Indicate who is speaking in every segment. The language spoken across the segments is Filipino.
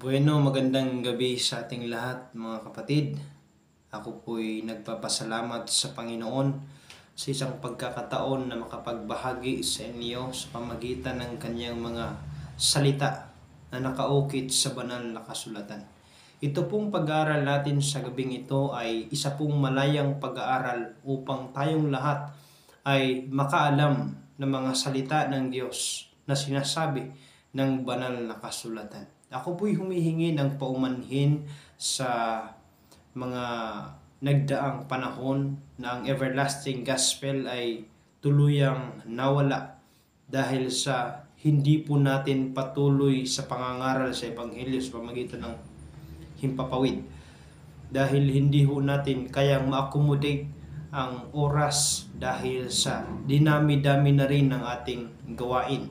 Speaker 1: Bueno, magandang gabi sa ating lahat mga kapatid. Ako po'y nagpapasalamat sa Panginoon sa isang pagkakataon na makapagbahagi sa inyo sa pamagitan ng kanyang mga salita na nakaukit sa banal na kasulatan. Ito pong pag-aaral natin sa gabing ito ay isa pong malayang pag-aaral upang tayong lahat ay makaalam ng mga salita ng Diyos na sinasabi ng banal na kasulatan. Ako po'y humihingi ng paumanhin sa mga nagdaang panahon na ang everlasting gospel ay tuluyang nawala dahil sa hindi po natin patuloy sa pangangaral sa Ebanghelyo sa pamamagitan ng himpapawid. Dahil hindi ho natin kayang ma-accommodate ang oras dahil sa dinami-dami na rin ng ating gawain.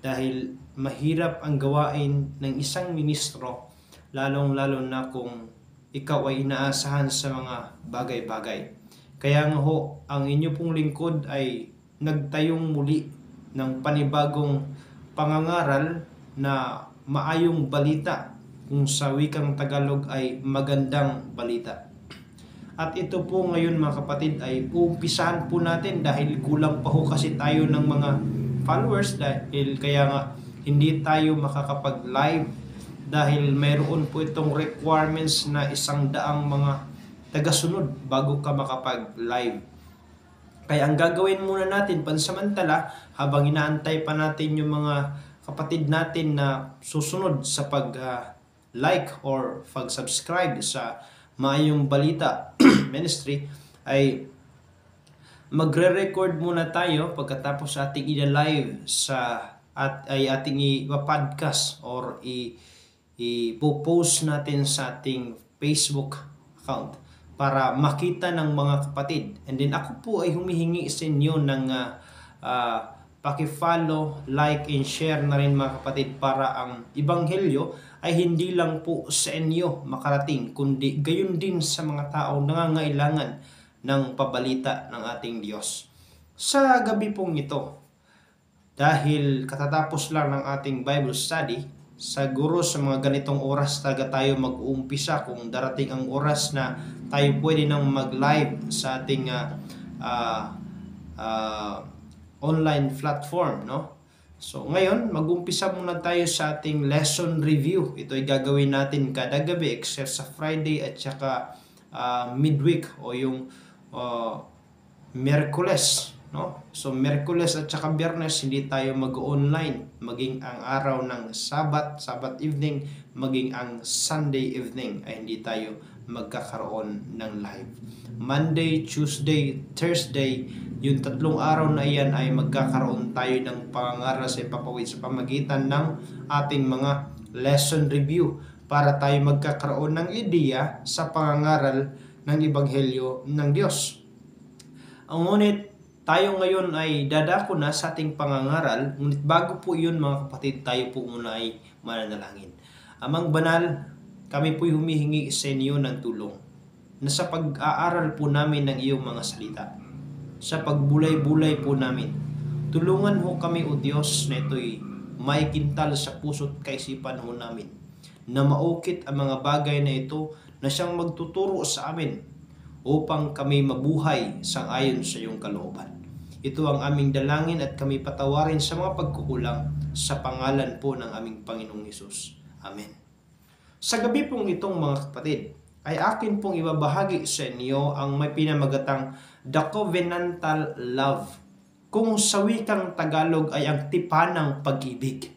Speaker 1: Dahil mahirap ang gawain ng isang ministro, lalong-lalo na kung ikaw ay inaasahan sa mga bagay-bagay. Kaya nga ho, ang inyo pong lingkod ay nagtayong muli ng panibagong pangangaral na maayong balita, kung sa wikang Tagalog ay magandang balita. At ito po ngayon mga kapatid ay uumpisahan po natin dahil kulang pa ho kasi tayo ng mga followers, dahil kaya nga hindi tayo makakapag-live dahil mayroon po itong requirements na 100 mga tagasunod bago ka makapag-live. Kaya ang gagawin muna natin pansamantala habang inaantay pa natin yung mga kapatid natin na susunod sa pag-like or pag-subscribe sa Maayong Balita Ministry, ay magre-record muna tayo pagkatapos ating i-live ay ating i-podcast or i-post natin sa ating Facebook account para makita ng mga kapatid. And then ako po ay humihingi sa inyo ng paki-follow, like, and share na rin mga kapatid para ang Ebanghelyo ay hindi lang po sa inyo makarating, kundi gayon din sa mga tao nangangailangan ng pabalita ng ating Diyos. Sa gabi pong ito, dahil katatapos lang ng ating Bible study, siguro sa mga ganitong oras talaga tayo mag-uumpisa kung darating ang oras na tayo pwede nang mag-live sa ating online platform, no? So ngayon, mag-umpisa muna tayo sa ating lesson review. Ito ay gagawin natin kada gabi except sa Friday at saka midweek o yung Miyerkules, no? So Miyerkules at saka Biyernes hindi tayo mag-online, maging ang araw ng Sabbath evening, maging ang Sunday evening ay hindi tayo magkakaroon ng live. Monday, Tuesday, Thursday, yung 3 araw na iyan ay magkakaroon tayo ng pangangaral sa ipapawid sa pamagitan ng ating mga lesson review para tayo magkakaroon ng ideya sa pangangaral ng Ebanghelyo ng Diyos. Ang ngunit tayo ngayon ay dadako na sa ating pangangaral, ngunit bago po yun mga kapatid, tayo po muna ay mananalangin. Amang banal, kami po'y humihingi sa inyo ng tulong na sa pag-aaral po namin ng iyong mga salita, sa pagbulay-bulay po namin, tulungan ho kami o Diyos na ito'y maikintal sa puso't kaisipan ho namin, na maukit ang mga bagay na ito na siyang magtuturo sa amin upang kami mabuhay sang-ayon sa iyong kalooban. Ito ang aming dalangin at kami patawarin sa mga pagkukulang sa pangalan po ng aming Panginoong Hesus. Amen. Sa gabi pong itong mga kapatid, ay akin pong ibabahagi sa inyo ang may pinamagatang The Covenantal Love. Kung sa wikang Tagalog ay ang tipanang pag-ibig.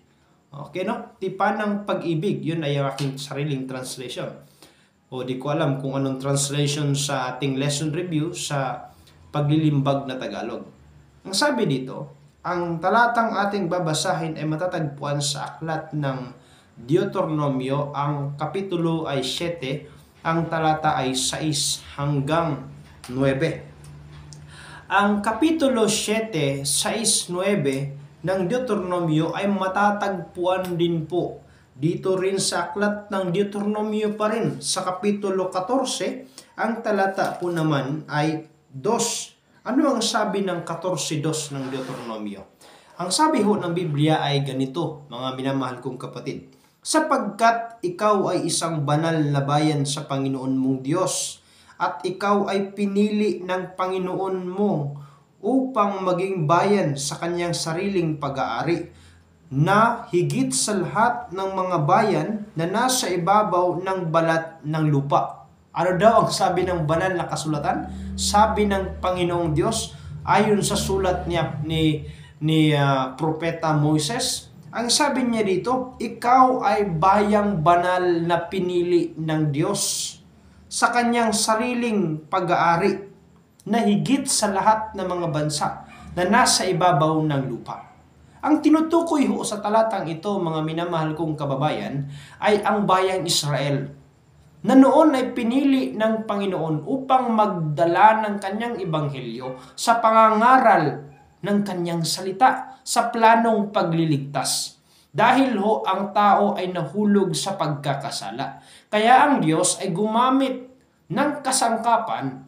Speaker 1: Okay, no? Tipanang pag-ibig, yun ay ang aking sariling translation. O di ko alam kung anong translation sa ating lesson review sa paglilimbag na Tagalog. Ang sabi dito, ang talatang ating babasahin ay matatagpuan sa aklat ng Deuteronomio, ang kapitulo ay 7, ang talata ay 6 hanggang 9. Ang kapitulo 7, 6, 9 ng Deuteronomio ay matatagpuan din po dito rin sa aklat ng Deuteronomio pa rin sa kapitulo 14, ang talata po naman ay 2. Ano ang sabi ng 14:2 ng Deuteronomio? Ang sabi ho ng Biblia ay ganito, mga minamahal kong kapatid. sapagkat ikaw ay isang banal na bayan sa Panginoon mong Diyos, at ikaw ay pinili ng Panginoon mo upang maging bayan sa kanyang sariling pag-aari, na higit sa lahat ng mga bayan na nasa ibabaw ng balat ng lupa. Ano daw ang sabi ng banal na kasulatan? Sabi ng Panginoong Diyos, ayon sa sulat niya ni Propeta Moises, ang sabi niya dito, ikaw ay bayang banal na pinili ng Diyos sa kanyang sariling pag-aari, na higit sa lahat ng mga bansa na nasa ibabaw ng lupa. Ang tinutukoy ho sa talatang ito, mga minamahal kong kababayan, ay ang bayang Israel, na noon ay pinili ng Panginoon upang magdala ng kanyang ebanghelyo sa pangangaral ng kanyang salita sa planong pagliligtas. Dahil ho ang tao ay nahulog sa pagkakasala. Kaya ang Diyos ay gumamit ng kasangkapan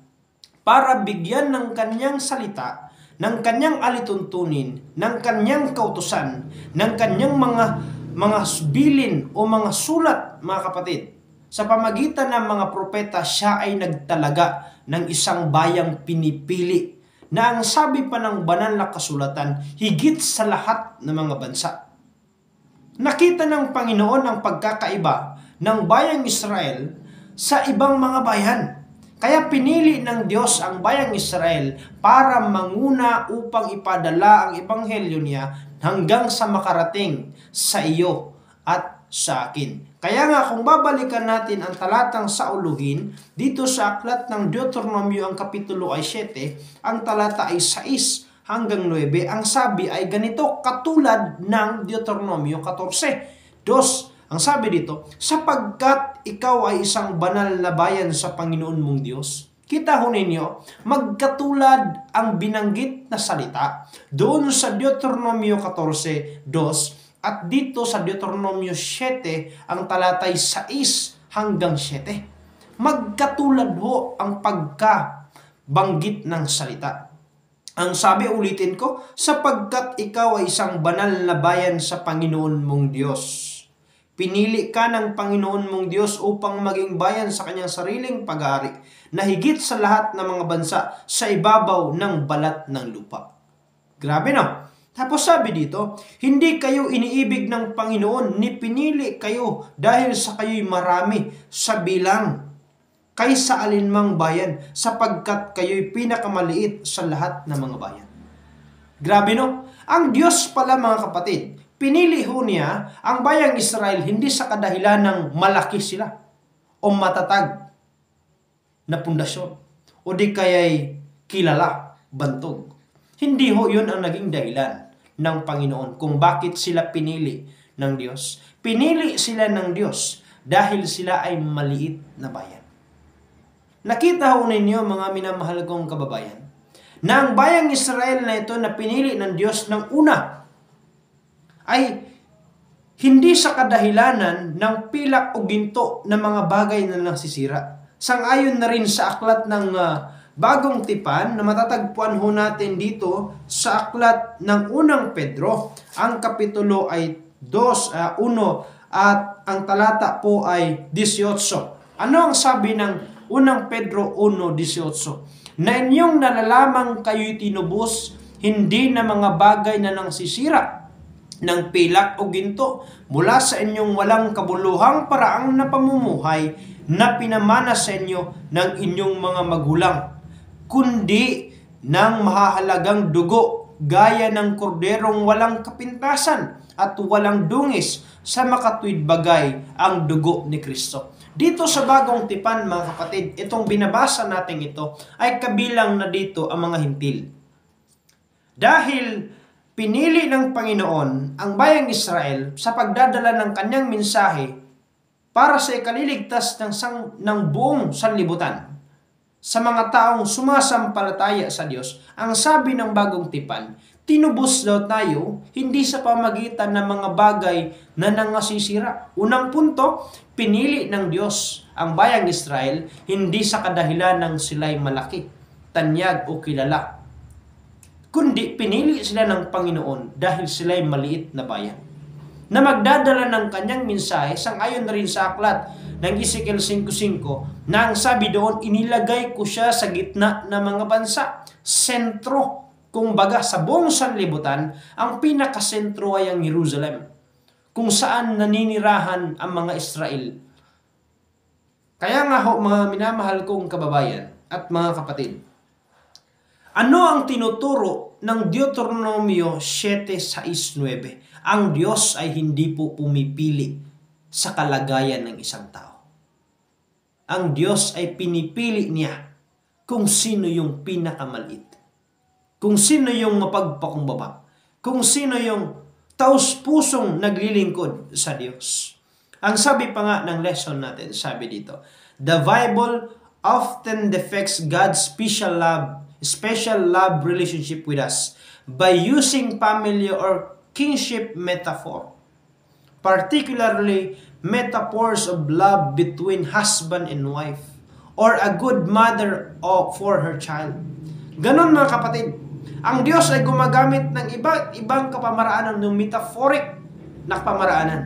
Speaker 1: para bigyan ng kanyang salita, ng kanyang alituntunin, ng kanyang kautusan, ng kanyang mga bilin o mga sulat, mga kapatid. Sa pamagitan ng mga propeta, siya ay nagtalaga ng isang bayang pinipili, na ang sabi pa ng banal na kasulatan, higit sa lahat ng mga bansa. Nakita ng Panginoon ang pagkakaiba ng bayang Israel sa ibang mga bayan. Kaya pinili ng Diyos ang bayang Israel para manguna upang ipadala ang ebanghelyo niya hanggang sa makarating sa iyo at sa akin. Kaya nga kung babalikan natin ang talatang sauluhin, dito sa aklat ng Deuteronomio ang kapitulo ay 7, ang talata ay 6 hanggang 9, ang sabi ay ganito, katulad ng Deuteronomio 14:2. Ang sabi dito, sapagkat ikaw ay isang banal na bayan sa Panginoon mong Diyos. Kita ho ninyo, magkatulad ang binanggit na salita doon sa Deuteronomio 14:2 at dito sa Deuteronomio 7, ang talatay 6 hanggang 7. Magkatulad ho ang pagkabanggit ng salita. Ang sabi, ulitin ko, sapagkat ikaw ay isang banal na bayan sa Panginoon mong Diyos. Pinili ka ng Panginoon mong Diyos upang maging bayan sa kanyang sariling pag-aari, na higit sa lahat ng mga bansa sa ibabaw ng balat ng lupa. Grabe no? Tapos sabi dito, hindi kayo iniibig ng Panginoon, ni pinili kayo dahil sa kayo'y marami sa bilang kaysa alinmang bayan, sapagkat kayo'y pinakamaliit sa lahat ng mga bayan. Grabe no? Ang Diyos pala, mga kapatid, pinili ho niya ang bayang Israel hindi sa kadahilan ng malaki sila o matatag na pundasyon o di kaya'y kilala, bantog. Hindi ho yun ang naging dahilan ng Panginoon kung bakit sila pinili ng Diyos. Pinili sila ng Diyos dahil sila ay maliit na bayan. Nakita ho ninyo, mga minamahal kong kababayan, na ang bayang Israel na ito na pinili ng Diyos ng una ay hindi sa kadahilanan ng pilak o ginto na mga bagay na nasisira. Sang-ayon na rin sa aklat ng Bagong Tipan na matatagpuan ho natin dito sa aklat ng unang Pedro. Ang kapitulo ay 1 at ang talata po ay 18. Ano ang sabi ng unang Pedro 1:18? Na inyong nalalamang kayo'y tinubos, hindi na mga bagay na nangsisira ng pilak o ginto mula sa inyong walang kabuluhang paraang na pamumuhay na pinamana sa inyo ng inyong mga magulang, kundi ng mahahalagang dugo gaya ng korderong walang kapintasan at walang dungis sa makatuwid bagay, ang dugo ni Kristo. Dito sa Bagong Tipan, mga kapatid, itong binabasa natin ito ay kabilang na dito ang mga hintil. Dahil pinili ng Panginoon ang bayang Israel sa pagdadala ng kanyang mensahe para sa ikaliligtas ng buong sanlibutan sa mga taong sumasampalataya sa Diyos, ang sabi ng Bagong Tipan, tinubos daw tayo hindi sa pamagitan ng mga bagay na nangasisira. Unang punto, pinili ng Diyos ang bayang Israel hindi sa kadahilan ng sila'y malaki, tanyag o kilala, kundi pinili sila ng Panginoon dahil sila'y maliit na bayan. na magdadala ng kanyang mensahe, sang-ayon na rin sa aklat ng Ezekiel 5:5, na ang sabi doon, inilagay ko siya sa gitna ng mga bansa. Sentro, kumbaga sa buong sanlibutan, ang pinakasentro ay ang Jerusalem, kung saan naninirahan ang mga Israel. Kaya nga ho, mga minamahal kong kababayan at mga kapatid, ano ang tinuturo ng Deuteronomio 7:6-9? Ang Diyos ay hindi po pumipili sa kalagayan ng isang tao. Ang Diyos ay pinipili niya kung sino yung pinakamaliit, kung sino yung mapagpakumbaba, kung sino yung taus-pusong naglilingkod sa Diyos. Ang sabi pa nga ng lesson natin, sabi dito, the Bible often depicts God's special love relationship with us by using family or kingship metaphor, particularly metaphors of love between husband and wife, or a good mother for her child. Ganon mga kapatid, ang Diyos ay gumagamit ng iba't ibang kapamaraanan ng metaphoric na kapamaraanan.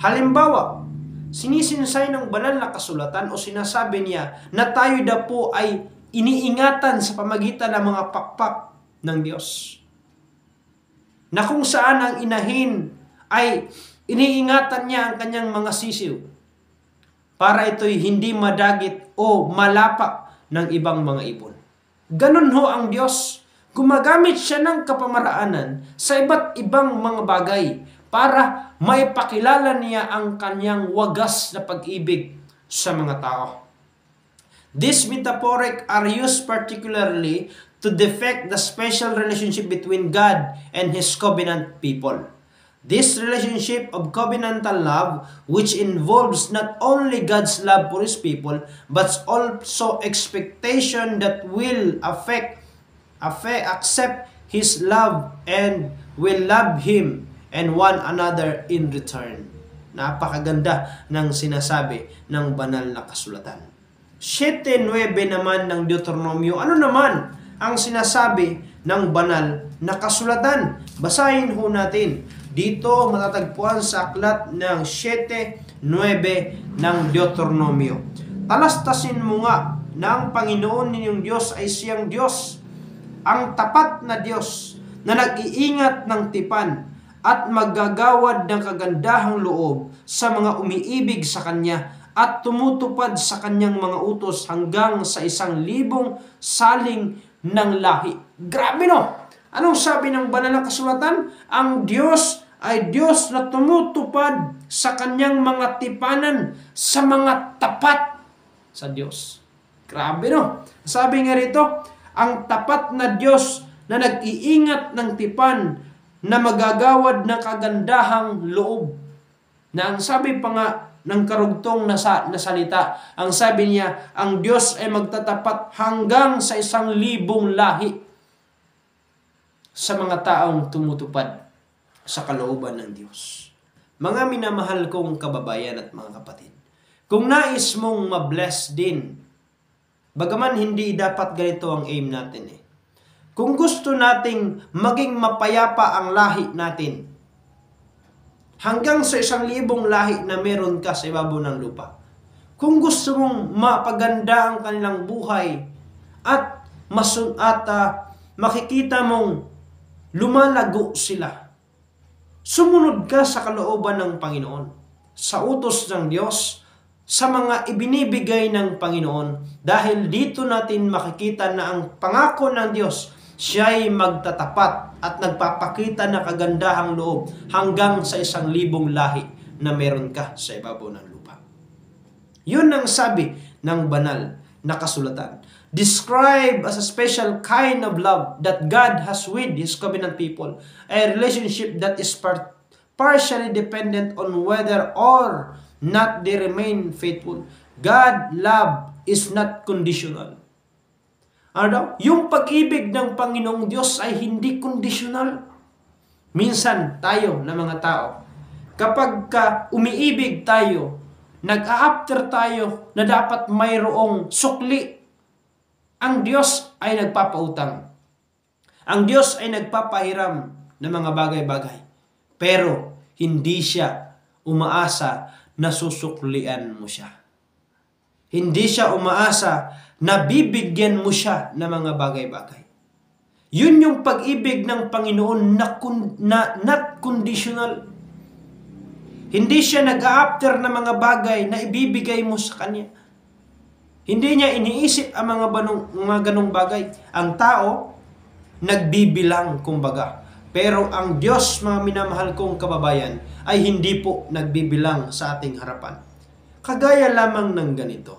Speaker 1: Halimbawa, sinisinsay ng banal na kasulatan o sinasabi niya na tayo daw po ay iniingatan sa pamagitan ng mga pakpak ng Diyos. Na kung saan ang inahin ay iniingatan niya ang kanyang mga sisiw para ito'y hindi madagit o malapa ng ibang mga ibon. Ganon ho ang Diyos. Gumagamit siya ng kapamaraanan sa iba't ibang mga bagay para maipakilala niya ang kanyang wagas na pag-ibig sa mga tao. These metaphoric are used particularly to depict the special relationship between God and His covenant people. This relationship of covenantal love, which involves not only God's love for His people, but also expectation that will accept His love and will love Him and one another in return. Napakaganda ng sinasabi ng banal na kasulatan. 7:9 naman ng Deuteronomio, ano naman ang sinasabi ng banal na kasulatan? Basahin ho natin. Dito matatagpuan sa aklat ng 7:9 ng Deuteronomio. Talastasin mo nga na ang Panginoon ninyong Diyos ay siyang Diyos, ang tapat na Diyos na nag-iingat ng tipan at maggagawad ng kagandahang loob sa mga umiibig sa Kanya at tumutupad sa Kanyang mga utos hanggang sa 1,000 saling ng lahi. Grabe no! Anong sabi ng banal na kasulatan? Ang Diyos ay Diyos na tumutupad sa Kanyang mga tipanan, sa mga tapat sa Diyos. Grabe no! Sabi nga rito, ang tapat na Diyos na nag-iingat ng tipan na magagawad ng kagandahang loob. Na ang sabi pa nga ng karugtong na salita, ang sabi niya, ang Diyos ay magtatapat hanggang sa 1,000 lahi sa mga taong tumutupad sa kalooban ng Diyos. Mga minamahal kong kababayan at mga kapatid, kung nais mong ma-bless din, bagaman hindi dapat ganito ang aim natin eh. Kung gusto nating maging mapayapa ang lahi natin, hanggang sa 1,000 lahi na meron ka sa ibabaw ng lupa. Kung gusto mong mapaganda ang kanilang buhay at makikita mong lumalago sila, sumunod ka sa kalooban ng Panginoon, sa utos ng Diyos, sa mga ibinibigay ng Panginoon. Dahil dito natin makikita na ang pangako ng Diyos, siya ay magtatapat at nagpapakita ng kagandahang loob hanggang sa 1,000 lahi na meron ka sa ibabaw ng lupa. Yun ang sabi ng banal na kasulatan. Describe as a special kind of love that God has with His covenant people, a relationship that is partially dependent on whether or not they remain faithful. God's love is not conditional. Ano? Yung pag-ibig ng Panginoong Diyos ay hindi conditional. Minsan tayo na mga tao, kapag umiibig tayo, nag-a-after tayo na dapat mayroong sukli, ang Diyos ay nagpapautang. Ang Diyos ay nagpapahiram ng mga bagay-bagay. Pero hindi siya umaasa na susuklian mo siya. Hindi siya umaasa na bibigyan mo siya ng mga bagay-bagay. Yun yung pag-ibig ng Panginoon na not conditional. Hindi siya nag-a-after ng mga bagay na ibibigay mo sa Kanya. Hindi niya iniisip ang mga ganong bagay. Ang tao, nagbibilang kumbaga. Pero ang Diyos, mga minamahal kong kababayan, ay hindi po nagbibilang sa ating harapan. Kagaya lamang ng ganito.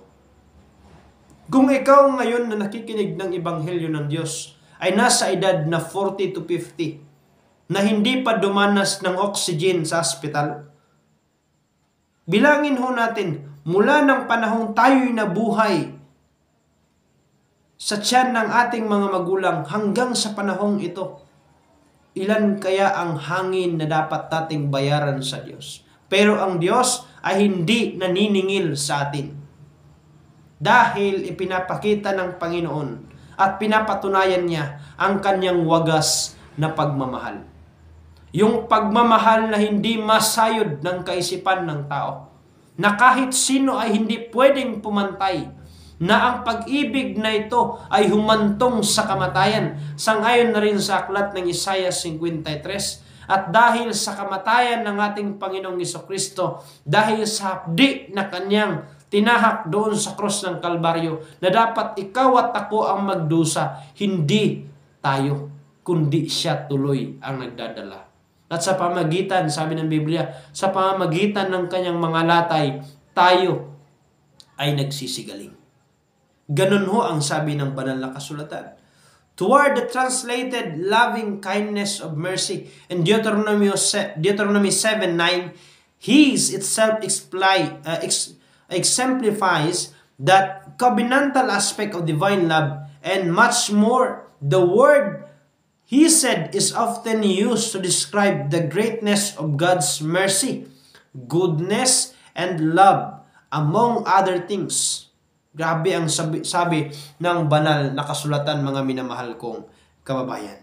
Speaker 1: Kung ikaw ngayon na nakikinig ng Ebanghelyo ng Diyos ay nasa edad na 40 to 50 na hindi pa dumanas ng oxygen sa hospital, bilangin ho natin mula ng panahong tayo'y nabuhay sa tiyan ng ating mga magulang hanggang sa panahong ito, ilan kaya ang hangin na dapat nating bayaran sa Diyos? Pero ang Diyos ay hindi naniningil sa atin. Dahil ipinapakita ng Panginoon at pinapatunayan niya ang kanyang wagas na pagmamahal. Yung pagmamahal na hindi masayod ng kaisipan ng tao. Na kahit sino ay hindi pwedeng pumantay. Na ang pag-ibig na ito ay humantong sa kamatayan. Sangayon na rin sa aklat ng Isaiah 53. At dahil sa kamatayan ng ating Panginoong Jesucristo, dahil sa hapdi na kanyang tinahak doon sa cross ng Kalbaryo, na dapat ikaw at ako ang magdusa, hindi tayo, kundi siya tuloy ang nagdadala. At sa pamagitan, sabi ng Biblia, sa pamamagitan ng kanyang mga latay, tayo ay nagsisigaling. Ganun ho ang sabi ng banal na kasulatan. Toward the translated loving kindness of mercy in Deuteronomy 7:9, His itself exemplifies that covenantal aspect of divine love, and much more, the word He said is often used to describe the greatness of God's mercy, goodness, and love, among other things. Grabe ang sabi ng banal na kasulatan, mga minamahal kong kababayan.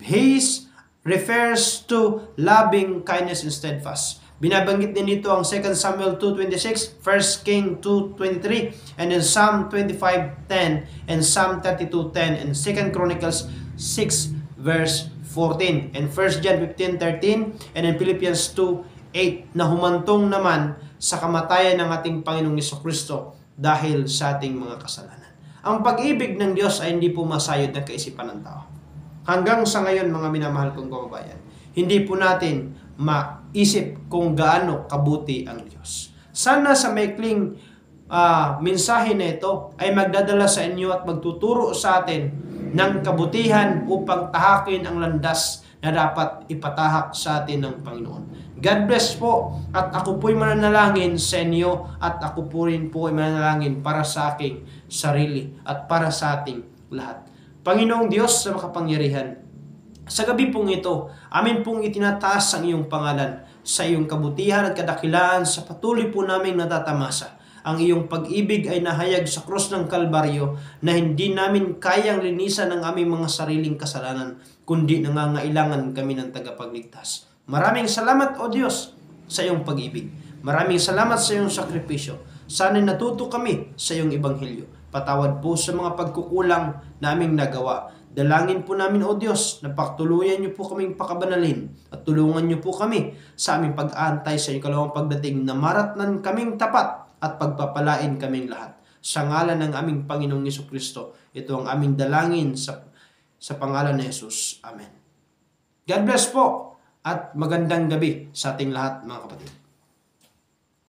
Speaker 1: His refers to loving kindness and steadfast. Binabanggit din dito ang 2 Samuel 2:26, 1 King 2:23, and in Psalm 25:10, and Psalm 32:10, and 2 Chronicles 6 verse 14, and 1 John 15:13, and in Philippians 2:8, na humantong naman sa kamatayan ng ating Panginoong Jesucristo dahil sa ating mga kasalanan. Ang pag-ibig ng Diyos ay hindi po masayod ng kaisipan ng tao. Hanggang sa ngayon, mga minamahal kong kababayan, hindi po natin maisip kung gaano kabuti ang Diyos. Sana sa maikling mensahe na ito ay magdadala sa inyo at magtuturo sa atin ng kabutihan upang tahakin ang landas na dapat ipatahak sa atin ng Panginoon. God bless po, at ako po'y mananalangin sa inyo, at ako po rin po ay mananalangin para sa aking sarili at para sa ating lahat. Panginoong Diyos na makapangyarihan, sa gabi pong ito, amin pong itinataas ang iyong pangalan sa iyong kabutihan at kadakilaan sa patuloy po naming natatamasa. Ang iyong pag-ibig ay nahayag sa krus ng Kalbaryo na hindi namin kayang linisan ang aming mga sariling kasalanan, kundi nangangailangan kami ng tagapagligtas. Maraming salamat, O Diyos, sa iyong pag-ibig. Maraming salamat sa iyong sakripisyo. Sana'y natuto kami sa iyong ebanghelyo. Patawad po sa mga pagkukulang na aming nagawa. Dalangin po namin, O Diyos, na pagtuluyan niyo po kaming pakabanalin at tulungan niyo po kami sa aming pag-aantay sa iyong kalawang pagdating, na maratnan kaming tapat at pagpapalain kaming lahat. Sa ngalan ng aming Panginoong Jesucristo, ito ang aming dalangin sa pangalan ni Jesus. Amen. God bless po at magandang gabi sa ating lahat, mga kapatid.